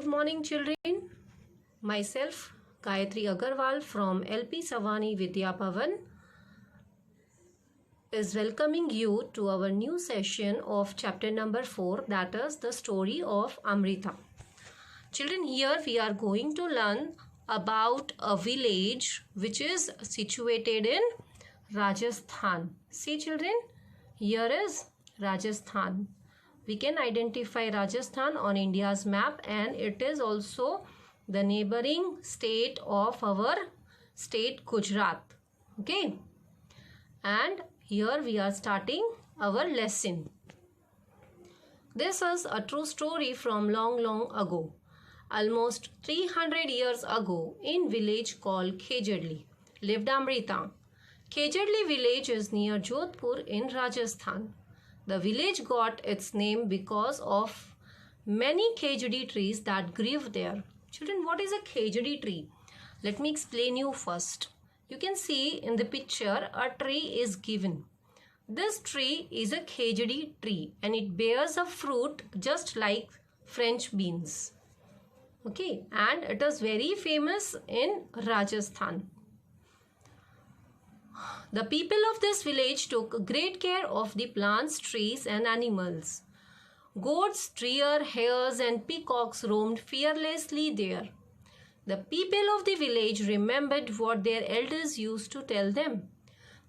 Good morning, children. Myself, Gayatri Agarwal from LP Savani Vidya Bhavan is welcoming you to our new session of chapter number 4, that is the story of Amrita. Children, here we are going to learn about a village which is situated in Rajasthan. See children, here is Rajasthan. We can identify Rajasthan on India's map, and it is also the neighboring state of our state Gujarat. Okay, and here we are starting our lesson. This is a true story from long ago. Almost 300 years ago, in village called Khejadli lived Amrita. Khejadli village is near Jodhpur in Rajasthan. The village got its name because of many khejdi trees that grew there. Children, what is a khejdi tree? Let me explain you first. You can see in the picture a tree is given. This tree is a khejdi tree and it bears a fruit just like French beans. Okay, and it is very famous in Rajasthan. The people of this village took great care of the plants, trees and animals. Goats, deer, hares and peacocks roamed fearlessly there. The people of the village remembered what their elders used to tell them.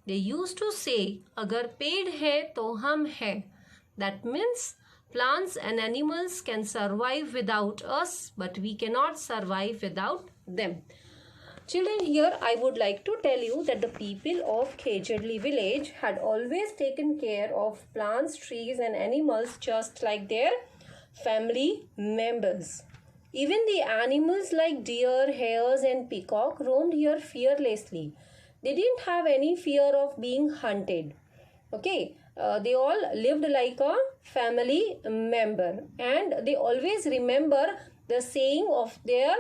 They used to say, "Agar पेड़ है तो हम हैं." That means plants and animals can survive without us, but we cannot survive without them. Children, here I would like to tell you that the people of Khejadli village had always taken care of plants, trees and animals just like their family members. Even the animals like deer, hares and peacock roamed here fearlessly. They didn't have any fear of being hunted. Okay, they all lived like a family member and they always remember the saying of their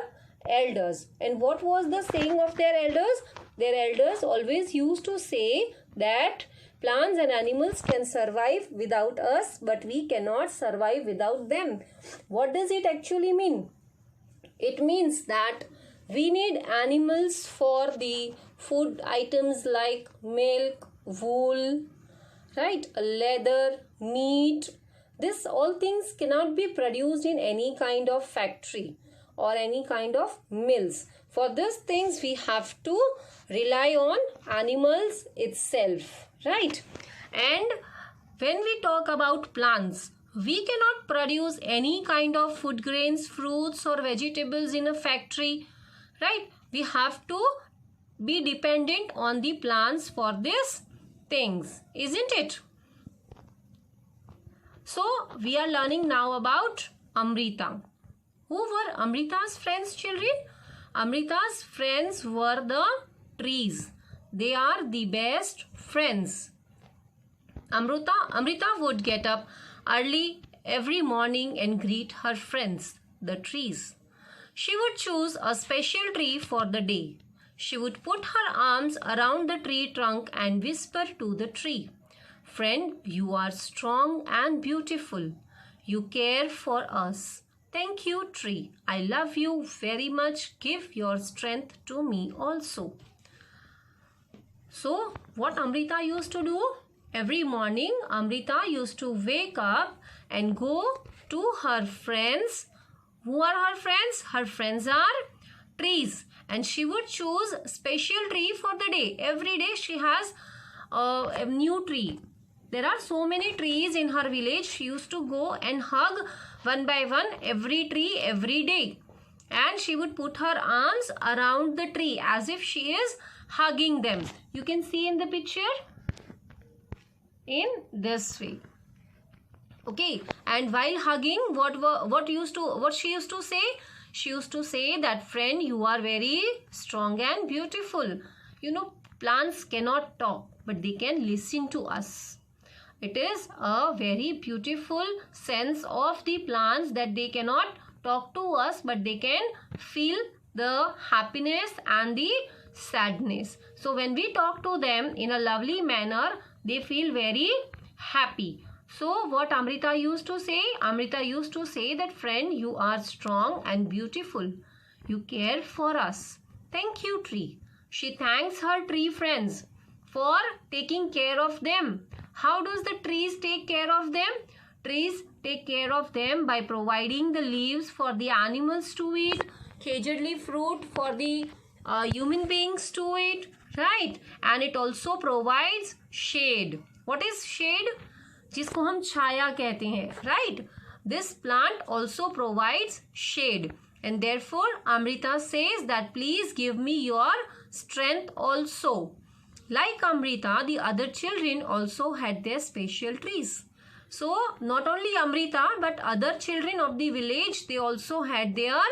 elders. And what was the saying of their elders? Their elders always used to say that plants and animals can survive without us, but we cannot survive without them. What does it actually mean? It means that we need animals for the food items like milk, wool, right, leather, meat. This all things cannot be produced in any kind of factory or any kind of mills. For these things we have to rely on animals itself, right? And when we talk about plants, we cannot produce any kind of food grains, fruits or vegetables in a factory, right? We have to be dependent on the plants for these things, isn't it? So we are learning now about Amrita. Who were Amrita's friends, children? Amrita's friends were the trees. They are the best friends. Amrita would get up early every morning and greet her friends, the trees. She would choose a special tree for the day. She would put her arms around the tree trunk and whisper to the tree, "Friend, you are strong and beautiful. You care for us. Thank you, tree. I love you very much. Give your strength to me also." So, what Amrita used to do? Every morning, Amrita used to wake up and go to her friends. Who are her friends? Her friends are trees. And she would choose a special tree for the day. Every day she has a new tree. There are so many trees in her village. She used to go and hug one by one every tree every day. And she would put her arms around the tree as if she is hugging them. You can see in the picture in this way. Okay, and while hugging, what she used to say? She used to say that, "Friend, you are very strong and beautiful." You know, plants cannot talk, but they can listen to us. It is a very beautiful sense of the plants that they cannot talk to us, but they can feel the happiness and the sadness. So when we talk to them in a lovely manner, they feel very happy. So what Amrita used to say? Amrita used to say that, friend, you are strong and beautiful. You care for us. Thank you, tree. She thanks her tree friends for taking care of them. How does the trees take care of them? Trees take care of them by providing the leaves for the animals to eat, khejuri fruit for the human beings to eat, right? And it also provides shade. What is shade? जिसको हम छाया कहते हैं, right? This plant also provides shade, and therefore Amrita says that please give me your strength also. Like Amrita, the other children also had their special trees. So not only Amrita but other children of the village, they also had their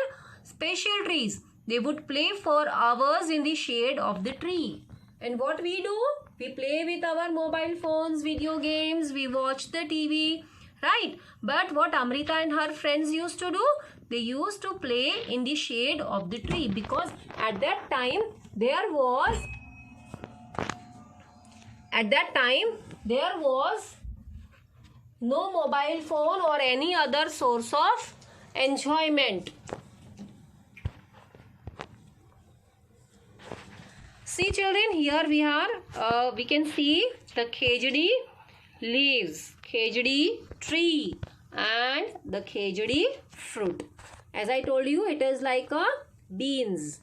special trees. They would play for hours in the shade of the tree. And what we do? We play with our mobile phones, video games, we watch the TV, right? But what Amrita and her friends used to do? They used to play in the shade of the tree, because at that time there was no mobile phone or any other source of enjoyment. See children, here we can see the khejuri leaves, khejuri tree and the khejuri fruit. As I told you, it is like a beans.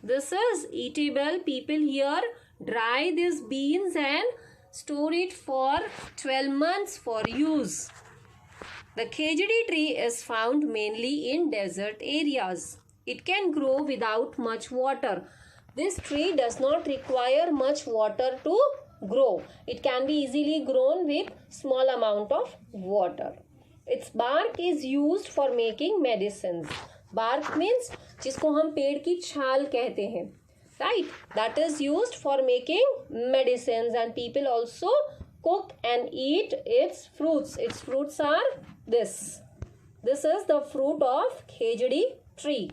This is eatable. People here dry these beans and store it for 12 months for use. The khejuri tree is found mainly in desert areas. It can grow without much water. This tree does not require much water to grow. It can be easily grown with small amount of water. Its bark is used for making medicines. Bark means जिसको हम पेड़ की छाल कहते हैं, right? That is used for making medicines, and people also cook and eat its fruits. Its fruits are this. This is the fruit of khejuri tree.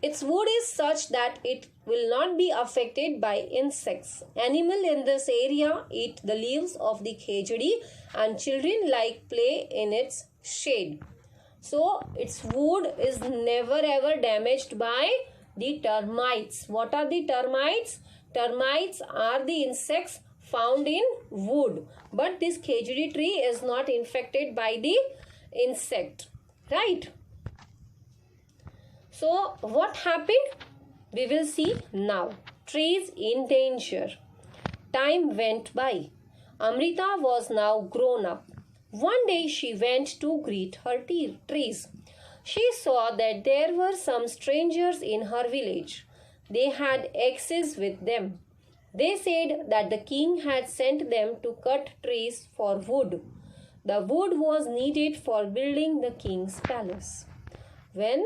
Its wood is such that it will not be affected by insects. Animals in this area eat the leaves of the khejuri, and children like play in its shade. So its wood is never ever damaged by the termites. What are the termites? Termites are the insects found in wood. But this khejuri tree is not infected by the insect, right? So what happened? We will see now. Trees in danger. Time went by. Amrita was now grown up. One day she went to greet her trees. She saw that there were some strangers in her village. They had axes with them. They said that the king had sent them to cut trees for wood. The wood was needed for building the king's palace. When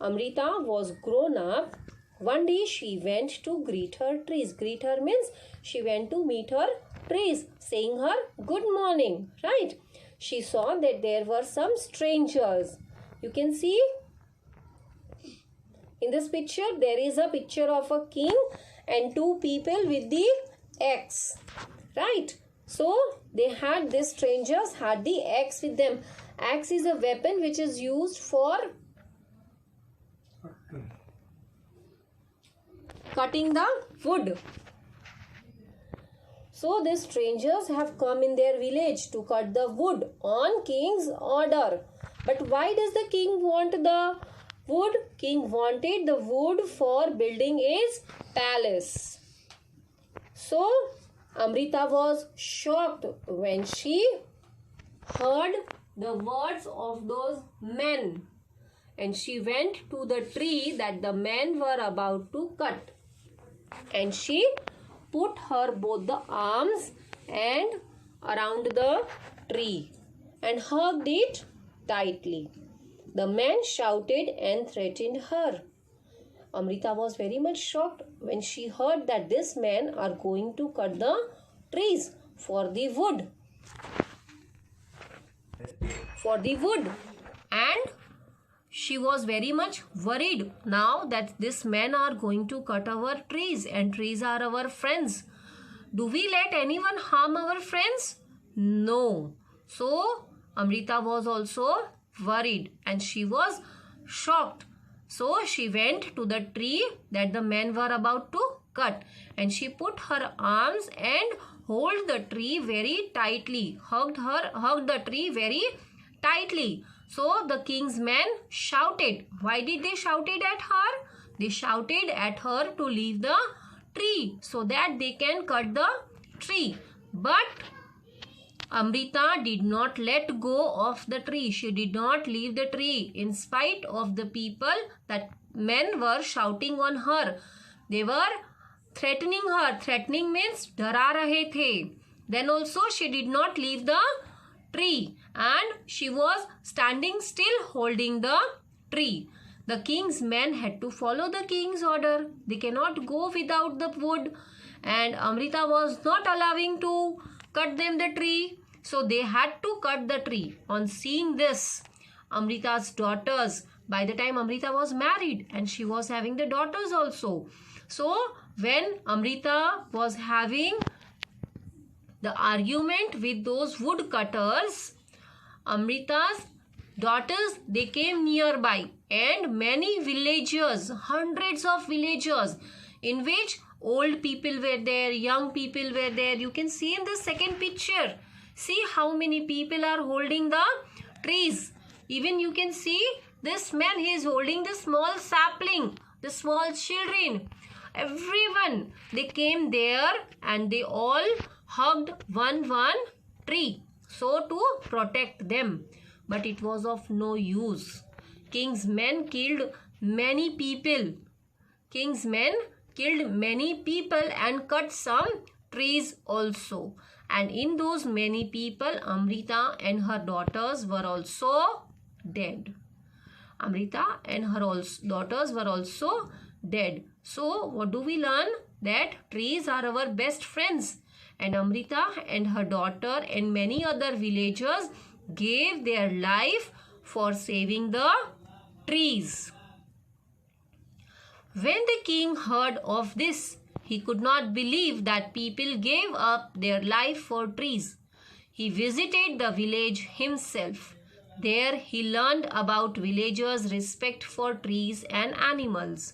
Amrita was grown up, one day she went to greet her trees. Greet her means she went to meet her trees, saying her good morning, right? She saw that there were some strangers. You can see in this picture, there is a picture of a king and two people with the axe, right? So these strangers had the axe with them. Axe is a weapon which is used for cutting the wood. So these strangers have come in their village to cut the wood on king's order. But why does the king want the wood? King wanted the wood for building his palace. So Amrita was shocked when she heard the words of those men, and she went to the tree that the men were about to cut, and she put her both the arms and around the tree and hugged it tightly. The men shouted and threatened her. Amrita was very much shocked when she heard that these men are going to cut the trees for the wood. And she was very much worried now that these men are going to cut our trees, and trees are our friends. Do we let anyone harm our friends? No. So Amrita was also worried and she was shocked. So she went to the tree that the men were about to cut, and she put her arms and hold the tree very tightly, hugged the tree very tightly. So the king's men shouted. Why did they shouted at her? They shouted at her to leave the tree so that they can cut the tree. But Amrita did not let go of the tree. She did not leave the tree in spite of the people that men were shouting on her. They were threatening her. Threatening means डरा रहे थे. Then also she did not leave the tree and she was standing still holding the tree. The king's men had to follow the king's order. They cannot go without the wood, and Amrita was not allowing to cut them the tree. So they had to cut the tree. On seeing this, Amrita's daughters, by the time Amrita was married and she was having the daughters also. So when Amrita was having the argument with those woodcutters, Amrita's daughters, they came nearby, and many villagers, hundreds of villagers, in which old people were there, young people were there. You can see in the second picture. See how many people are holding the trees. Even you can see this man, he is holding the small sapling, the small children. Everyone, they came there and they all hugged one tree, so to protect them. But it was of no use. King's men killed many people. King's men killed many people and cut some trees also. And in those many people, Amrita and her daughters were also dead. Amrita and her daughters were also dead. So what do we learn? That trees are our best friends. And Amrita and her daughter and many other villagers gave their life for saving the trees. When the king heard of this, he could not believe that people gave up their life for trees. He visited the village himself. There he learned about villagers' respect for trees and animals.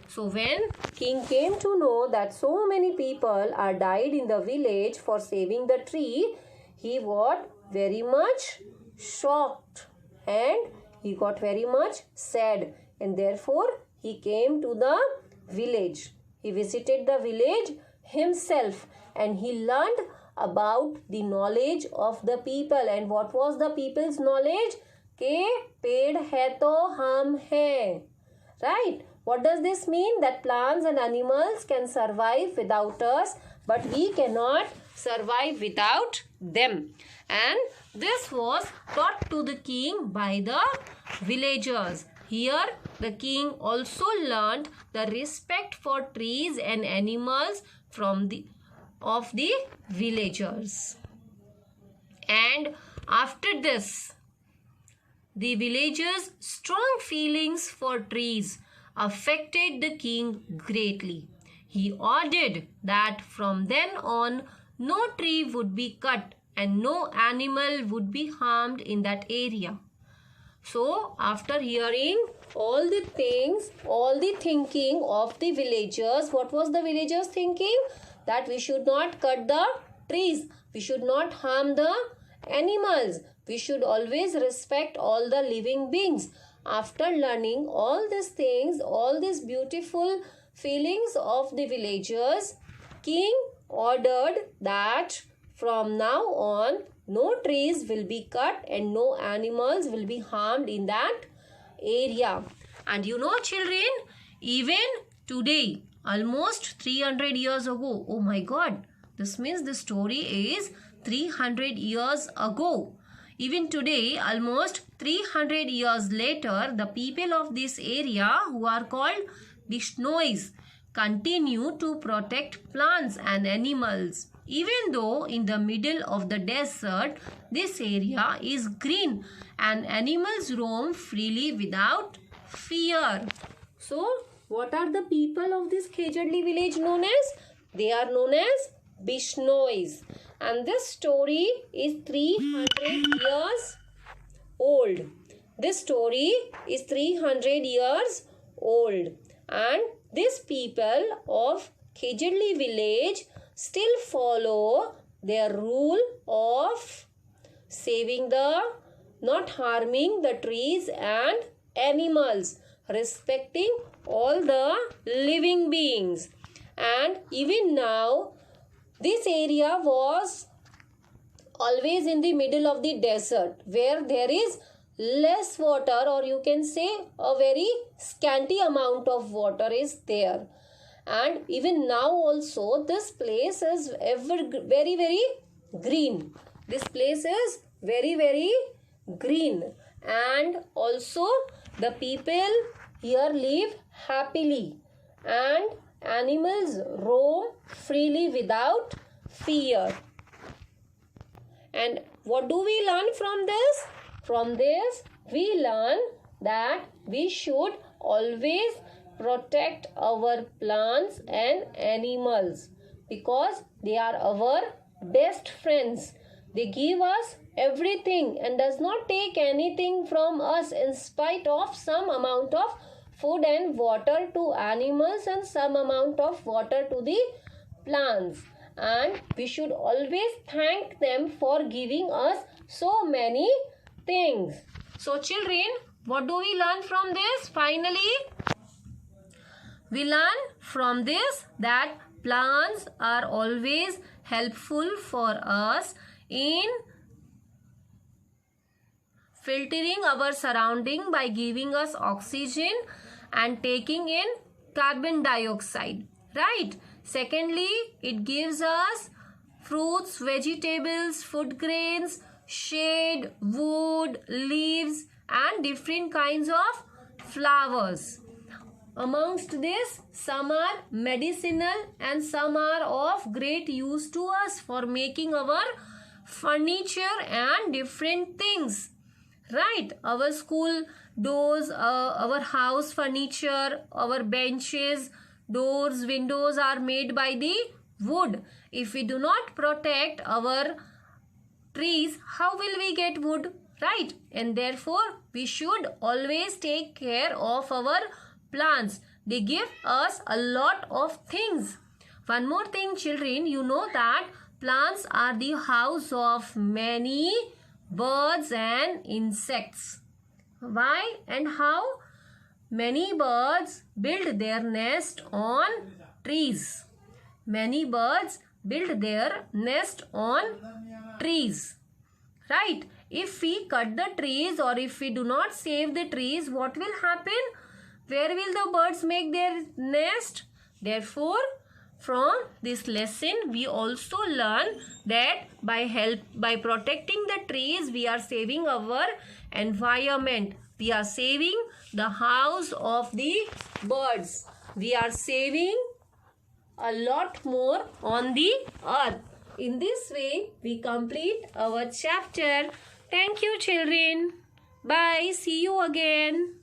So when king came to know that so many people are died in the village for saving the tree, he got very much shocked and he got very much sad, and therefore he came to the village. He visited the village himself and he learned about the knowledge of the people. And what was the people's knowledge? के पेड़ है तो हम हैं. Right? What does this mean? That plants and animals can survive without us, but we cannot survive without them. And this was taught to the king by the villagers. Here, the king also learned the respect for trees and animals from the villagers. And after this, the villagers' strong feelings for trees affected the king greatly. He ordered that from then on, no tree would be cut and no animal would be harmed in that area. So, after hearing all the things, all the thinking of the villagers, what was the villagers thinking? That we should not cut the trees, we should not harm the animals, we should always respect all the living beings. After learning all these things, all these beautiful feelings of the villagers, king ordered that from now on, no trees will be cut and no animals will be harmed in that area. And you know, children, even today, almost 300 years ago, oh my God, this means the story is 300 years ago. Even today, almost 300 years later, the people of this area, who are called Bishnois, continue to protect plants and animals. Even though in the middle of the desert, this area is green and animals roam freely without fear. So, what are the people of this Khejadli village known as? They are known as Bishnois. and this story is 300 years old. This story is 300 years old, and these people of Khejirli village still follow their rule of not harming the trees and animals, respecting all the living beings. And even now, this area was always in the middle of the desert, where there is less water, or you can say a very scanty amount of water is there. And even now also this place is very, very green. This place is very, very green, and also the people here live happily, and animals roam freely without fear. And what do we learn from this? From this we learn that we should always protect our plants and animals, because they are our best friends. They give us everything and does not take anything from us, in spite of some amount of food and water to animals and some amount of water to the plants. And we should always thank them for giving us so many things. So children, what do we learn from this? Finally, we learn from this that plants are always helpful for us in filtering our surrounding by giving us oxygen and taking in carbon dioxide, right? Secondly, it gives us fruits, vegetables, food grains, shade, wood, leaves, and different kinds of flowers. Amongst this, some are medicinal and some are of great use to us for making our furniture and different things, right? Our school doors, our house furniture, our benches, doors, windows are made by the wood. If we do not protect our trees, how will we get wood, right? And therefore, we should always take care of our plants. They give us a lot of things. One more thing, children, you know that plants are the house of many birds and insects. Why and how? Many birds build their nest on trees. Many birds build their nest on trees, right? If we cut the trees or if we do not save the trees, what will happen? Where will the birds make their nest? Therefore, from this lesson, we also learn that by protecting the trees, we are saving our environment. We are saving the house of the birds. We are saving a lot more on the earth. In this way, we complete our chapter. Thank you, children. Bye. See you again.